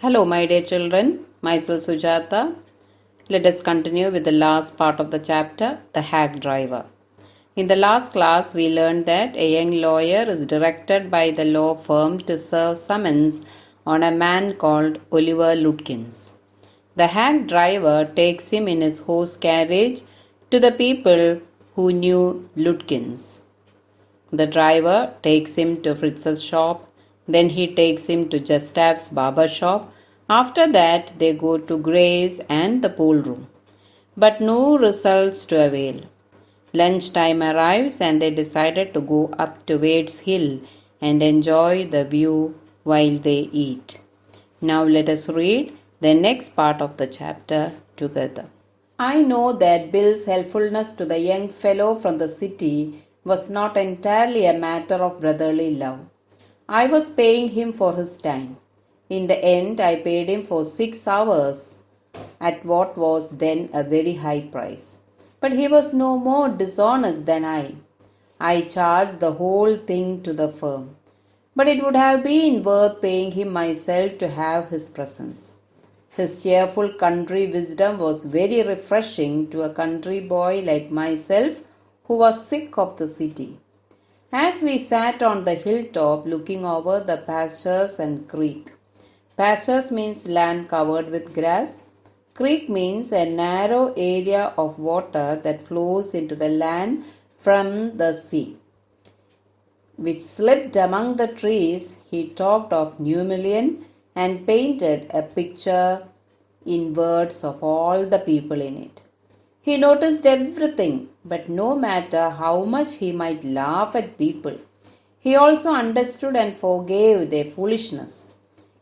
Hello, my dear children. Myself Sujata. Let us continue with the last part of the chapter, the hack driver. In the last class, we learned that a young lawyer is directed by the law firm to serve summons on a man called Oliver Lutkins. The hack driver takes him in his horse carriage to the people who knew Lutkins. The driver takes him to Fritz's shop, then he takes him to Gustav's barber shop. After that, they go to Gray's and the pool room. But no results to avail. Lunchtime arrives and they decided to go up to Wade's Hill and enjoy the view while they eat. Now let us read the next part of the chapter together. I know that Bill's helpfulness to the young fellow from the city was not entirely a matter of brotherly love. I was paying him for his time. In the end, I paid him for 6 hours at what was then a very high price. But he was no more dishonest than I. I charged the whole thing to the firm. But it would have been worth paying him myself to have his presence. His cheerful country wisdom was very refreshing to a country boy like myself who was sick of the city. As we sat on the hilltop looking over the pastures and creek. Pastures means land covered with grass. Creek means a narrow area of water that flows into the land from the sea, which slipped among the trees. He talked of New Million and painted a picture in words of all the people in it. He noticed everything, but no matter how much he might laugh at people, he also understood and forgave their foolishness.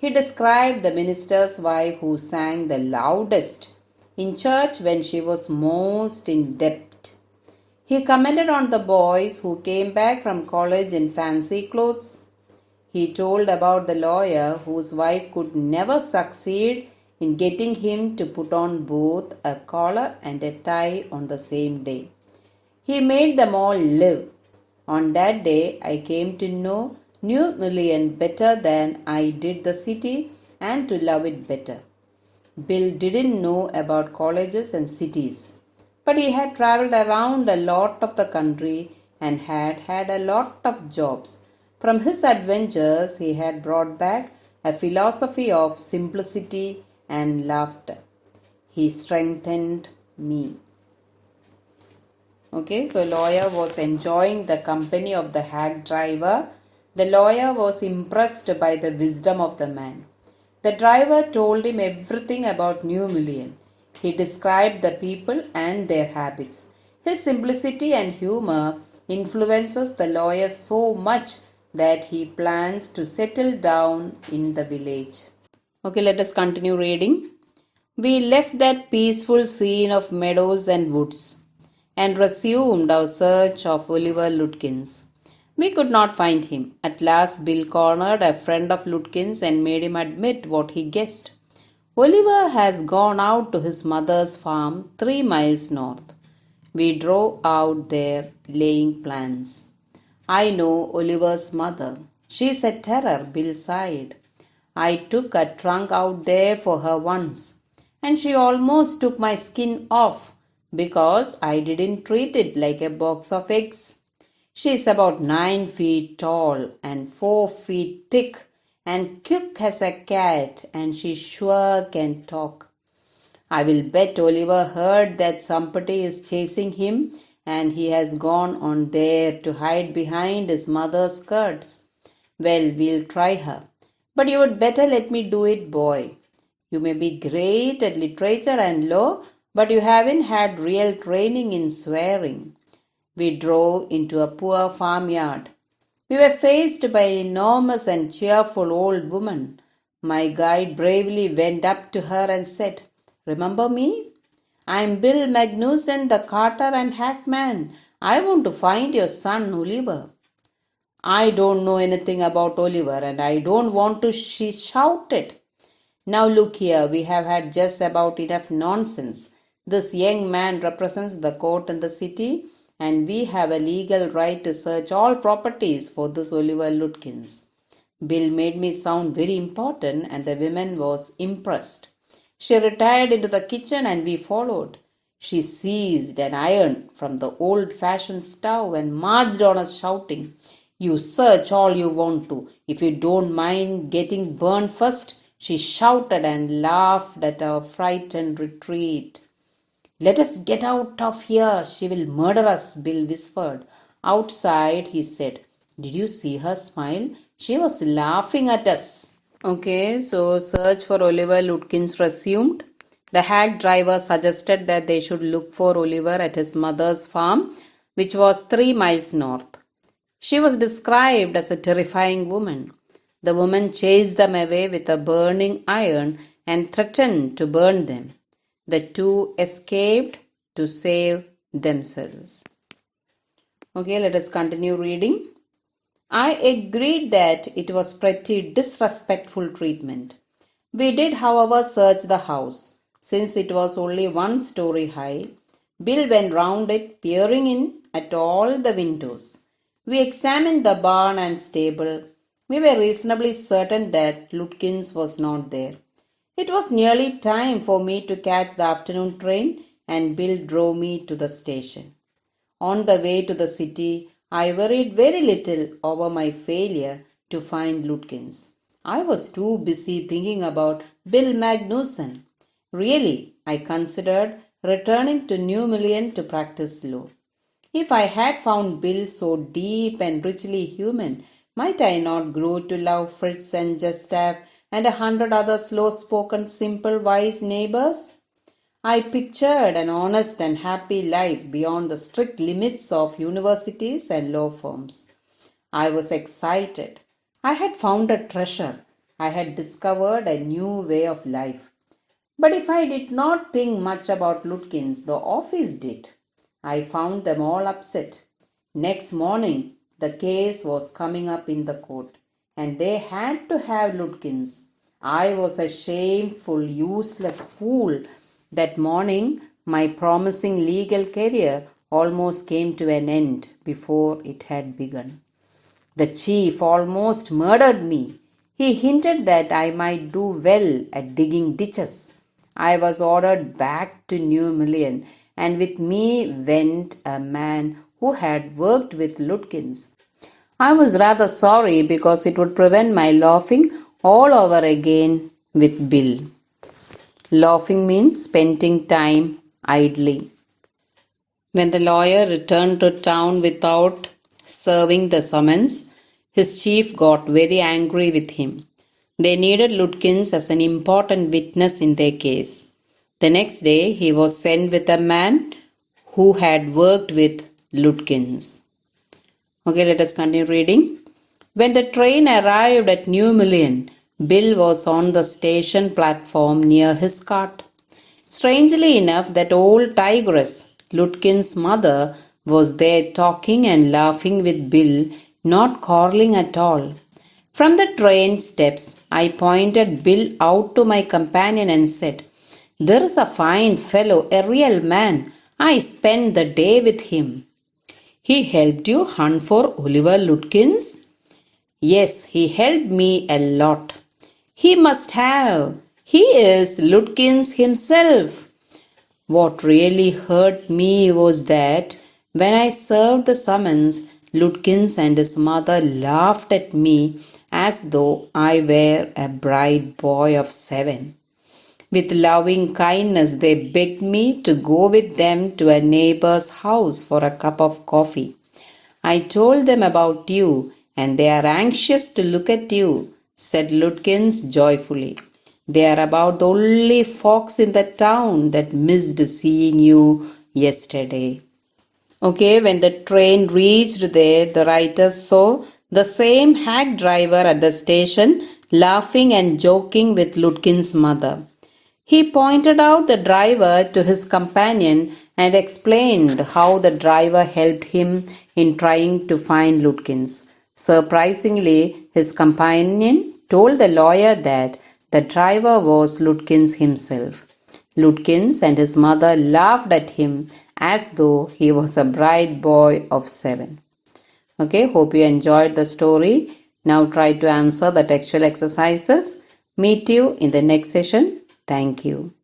He described the minister's wife who sang the loudest in church when she was most in debt. He commented on the boys who came back from college in fancy clothes. He told about the lawyer whose wife could never succeed in getting him to put on both a collar and a tie on the same day. He made them all live. On that day, I came to know New Million better than I did the city and to love it better. Bill didn't know about colleges and cities, but he had traveled around a lot of the country and had had a lot of jobs. From his adventures, he had brought back a philosophy of simplicity and laughter. He strengthened me. Okay, so lawyer was enjoying the company of the hack driver. The lawyer was impressed by the wisdom of the man. The driver told him everything about New Million. He described the people and their habits. His simplicity and humor influences the lawyer so much that he plans to settle down in the village. Okay, let us continue reading. We left that peaceful scene of meadows and woods and resumed our search of Oliver Lutkins. We could not find him. At last, Bill cornered a friend of Lutkins and made him admit what he guessed. Oliver has gone out to his mother's farm 3 miles north. We drove out there laying plans. I know Oliver's mother. She's a terror, Bill sighed. I took a trunk out there for her once, and she almost took my skin off because I didn't treat it like a box of eggs. She's about 9 feet tall and 4 feet thick and quick as a cat, and she sure can talk. I will bet Oliver heard that somebody is chasing him and he has gone on there to hide behind his mother's skirts. Well, we'll try her. But you would better let me do it, boy. You may be great at literature and law, but you haven't had real training in swearing. We drove into a poor farmyard. We were faced by an enormous and cheerful old woman. My guide bravely went up to her and said, "Remember me? I'm Bill Magnuson, the carter and hackman. I want to find your son Oliver." "I don't know anything about Oliver and I don't want to," she shouted. "Now look here, we have had just about enough nonsense. This young man represents the court in the city and we have a legal right to search all properties for this Oliver Lutkins. Bill made me sound very important, and the woman was impressed. She retired into the kitchen and we followed. She seized an iron from the old fashioned stove and marched on us shouting, "You search all you want to. If you don't mind getting burned first," she shouted and laughed at our frightened retreat. "Let us get out of here. She will murder us," Bill whispered. Outside, he said, "Did you see her smile? She was laughing at us." Okay, so search for Oliver Lutkins resumed. The hack driver suggested that they should look for Oliver at his mother's farm, which was 3 miles north. She was described as a terrifying woman. The woman chased them away with a burning iron and threatened to burn them. The two escaped to save themselves. Okay, let us continue reading. I agreed that it was pretty disrespectful treatment. We did, however, search the house. Since it was only 1 story high, Bill went round it, peering in at all the windows. We examined the barn and stable. We were reasonably certain that Lutkins was not there. It was nearly time for me to catch the afternoon train, and Bill drove me to the station. On the way to the city, I worried very little over my failure to find Lutkins. I was too busy thinking about Bill Magnuson. Really, I considered returning to New Million to practice law. If I had found Bill so deep and richly human, might I not grow to love Fritz and Gustav and 100 other slow-spoken, simple, wise neighbors? I pictured an honest and happy life beyond the strict limits of universities and law firms. I was excited. I had found a treasure. I had discovered a new way of life. But if I did not think much about Lutkins, the office did. I found them all upset. Next morning, the case was coming up in the court, and they had to have Lutkins. I was a shameful, useless fool. That morning, my promising legal career almost came to an end before it had begun. The chief almost murdered me. He hinted that I might do well at digging ditches. I was ordered back to New Million, and with me went a man who had worked with Lutkins. I was rather sorry because it would prevent my laughing all over again with Bill. Laughing means spending time idly. When the lawyer returned to town without serving the summons, his chief got very angry with him. They needed Lutkins as an important witness in their case. The next day, he was sent with a man who had worked with Lutkins. Okay, let us continue reading. When the train arrived at New Million, Bill was on the station platform near his cart. Strangely enough, that old tigress, Lutkins' mother, was there talking and laughing with Bill, not quarreling at all. From the train steps, I pointed Bill out to my companion and said, "There is a fine fellow, a real man. I spent the day with him." "He helped you hunt for Oliver Lutkins?" "Yes, he helped me a lot." "He must have. He is Lutkins himself." What really hurt me was that when I served the summons, Lutkins and his mother laughed at me as though I were a bright boy of 7. With loving kindness, they begged me to go with them to a neighbor's house for a cup of coffee. "I told them about you, and they are anxious to look at you," said Lutkins joyfully. "They are about the only folks in the town that missed seeing you yesterday." Okay, when the train reached there, the writers saw the same hack driver at the station laughing and joking with Lutkins' mother. He pointed out the driver to his companion and explained how the driver helped him in trying to find Lutkins. Surprisingly, his companion told the lawyer that the driver was Lutkins himself. Lutkins and his mother laughed at him as though he was a bright boy of 7. Okay, hope you enjoyed the story. Now try to answer the textual exercises. Meet you in the next session. Thank you.